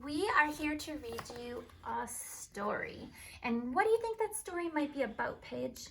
we are here to read you a story. And what do you think that story might be about, Paige?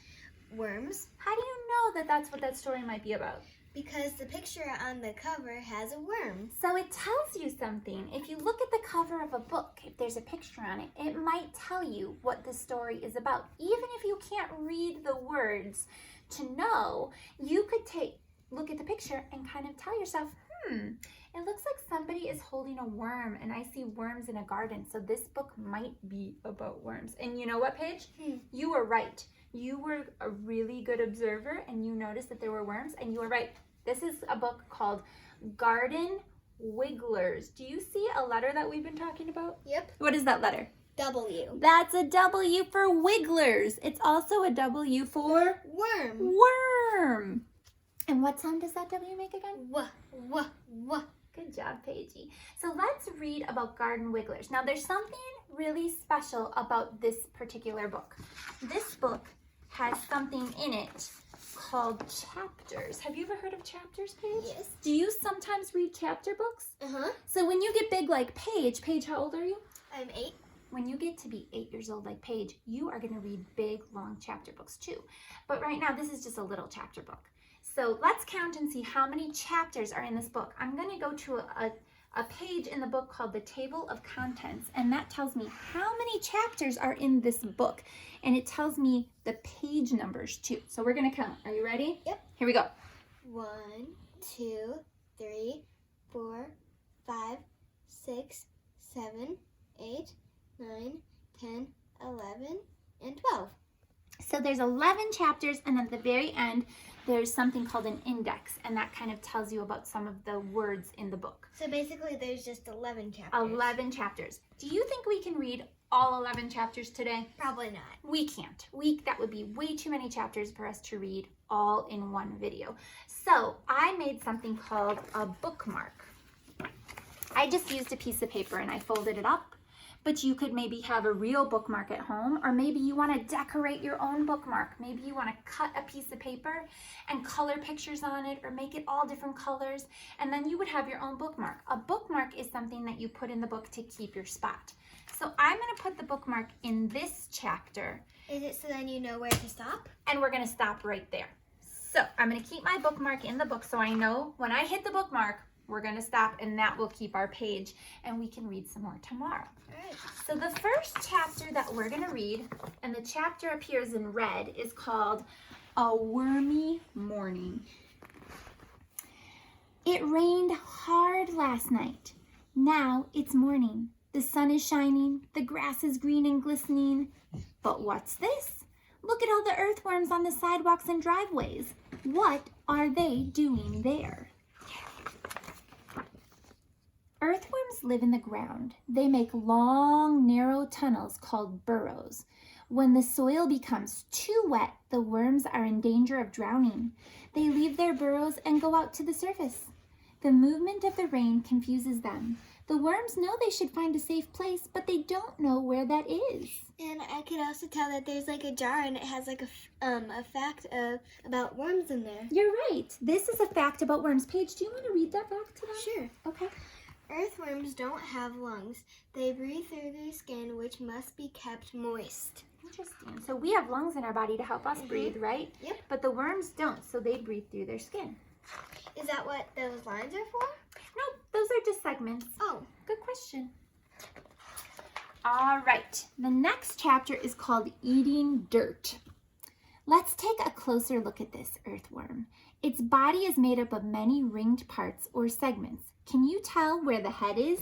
Worms. How do you know that that's what that story might be about? Because the picture on the cover has a worm. So it tells you something. If you look at the cover of a book, if there's a picture on it, it might tell you what the story is about. Even if you can't read the words to know, you could look at the picture and kind of tell yourself, it looks like somebody is holding a worm, and I see worms in a garden, so this book might be about worms. And you know what, Paige? You were right. You were a really good observer, and you noticed that there were worms, and you were right. This is a book called Garden Wigglers. Do you see a letter that we've been talking about? Yep. What is that letter? W. That's a W for Wigglers. It's also a W for Worm. worm. And what sound does that W make again? W. Good job, Paigey. So let's read about Garden Wigglers. Now, there's something really special about this particular book. This book has something in it called chapters. Have you ever heard of chapters, Paige? Yes. Do you sometimes read chapter books? Uh-huh. So when you get big like Paige, how old are you? I'm 8. When you get to be 8 years old like Paige, you are going to read big, long chapter books too. But right now, this is just a little chapter book. So let's count and see how many chapters are in this book. I'm going to go to a page in the book called the Table of Contents, and that tells me how many chapters are in this book. And it tells me the page numbers too. So we're going to count. Are you ready? Yep. Here we go. 1, 2, 3, 4, 5, 6, 7, 8, 9, 10, 11, and 12. So there's 11 chapters, and at the very end, there's something called an index, and that kind of tells you about some of the words in the book. So basically, there's just 11 chapters. 11 chapters. Do you think we can read all 11 chapters today? Probably not. We can't. That would be way too many chapters for us to read all in one video. So I made something called a bookmark. I just used a piece of paper and I folded it up. But you could maybe have a real bookmark at home, or maybe you want to decorate your own bookmark. Maybe you want to cut a piece of paper and color pictures on it, or make it all different colors, and then you would have your own bookmark. A bookmark is something that you put in the book to keep your spot. So I'm going to put the bookmark in this chapter. Is it so then you know where to stop? And we're going to stop right there. So I'm going to keep my bookmark in the book so I know when I hit the bookmark, we're going to stop, and that will keep our page, and we can read some more tomorrow. All right. So the first chapter that we're going to read, and the chapter appears in red, is called A Wormy Morning. It rained hard last night. Now it's morning. The sun is shining. The grass is green and glistening. But what's this? Look at all the earthworms on the sidewalks and driveways. What are they doing there? Earthworms live in the ground. They make long, narrow tunnels called burrows. When the soil becomes too wet, the worms are in danger of drowning. They leave their burrows and go out to the surface. The movement of the rain confuses them. The worms know they should find a safe place, but they don't know where that is. And I could also tell that there's like a jar and it has like a fact about worms in there. You're right. This is a fact about worms. Paige, do you want to read that fact to them? Sure. Okay. Earthworms don't have lungs. They breathe through their skin, which must be kept moist. Interesting. So we have lungs in our body to help us breathe, right? Yep. But the worms don't, so they breathe through their skin. Is that what those lines are for? No, those are just segments. Oh. Good question. All right. The next chapter is called Eating Dirt. Let's take a closer look at this earthworm. Its body is made up of many ringed parts or segments. Can you tell where the head is?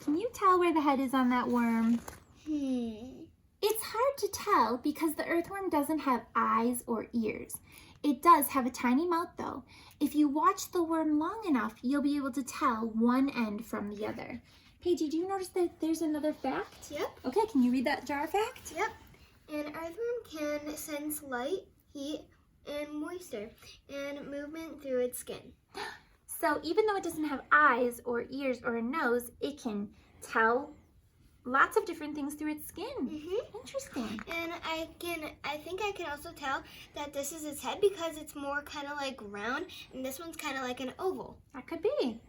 Can you tell where the head is on that worm? It's hard to tell because the earthworm doesn't have eyes or ears. It does have a tiny mouth though. If you watch the worm long enough, you'll be able to tell one end from the other. Paige, do you notice that there's another fact? Yep. Okay, can you read that jar fact? Yep. An earthworm can sense light, heat, and moisture, and movement through its skin. So even though it doesn't have eyes or ears or a nose, it can tell lots of different things through its skin. Interesting. And I think I can also tell that this is its head because it's more kind of like round, and this one's kind of like an oval. That could be.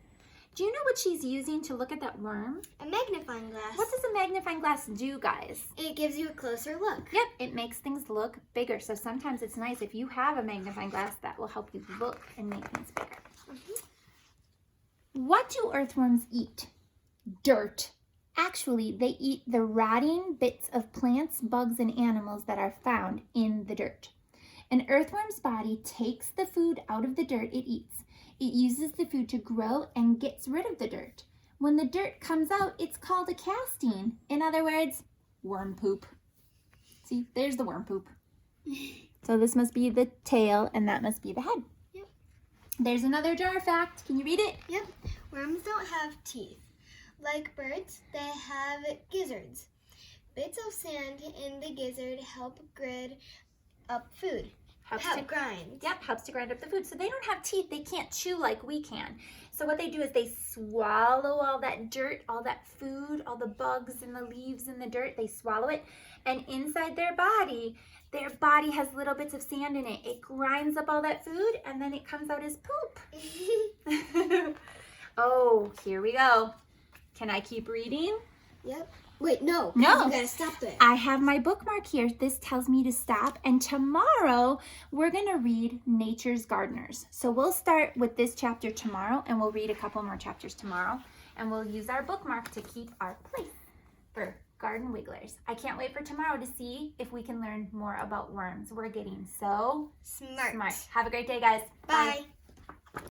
Do you know what she's using to look at that worm? A magnifying glass. What does a magnifying glass do, guys? It gives you a closer look. Yep, it makes things look bigger. So sometimes it's nice if you have a magnifying glass that will help you look and make things bigger. What do earthworms eat? Dirt. Actually, they eat the rotting bits of plants, bugs, and animals that are found in the dirt. An earthworm's body takes the food out of the dirt it eats. It uses the food to grow and gets rid of the dirt. When the dirt comes out, it's called a casting. In other words, worm poop. See, there's the worm poop. So this must be the tail and that must be the head. Yep. There's another jar fact. Can you read it? Yep. Worms don't have teeth. Like birds, they have gizzards. Bits of sand in the gizzard help grind up food. Grind. Yep, helps to grind up the food. So they don't have teeth. They can't chew like we can. So what they do is they swallow all that dirt, all that food, all the bugs and the leaves and the dirt. They swallow it. And inside their body has little bits of sand in it. It grinds up all that food and then it comes out as poop. Oh, here we go. Can I keep reading? Yep. Wait, no. No. You gotta stop there. I have my bookmark here. This tells me to stop. And tomorrow, we're going to read Nature's Gardeners. So we'll start with this chapter tomorrow, and we'll read a couple more chapters tomorrow. And we'll use our bookmark to keep our place for Garden Wigglers. I can't wait for tomorrow to see if we can learn more about worms. We're getting so Smart. smart. Have a great day, guys. Bye.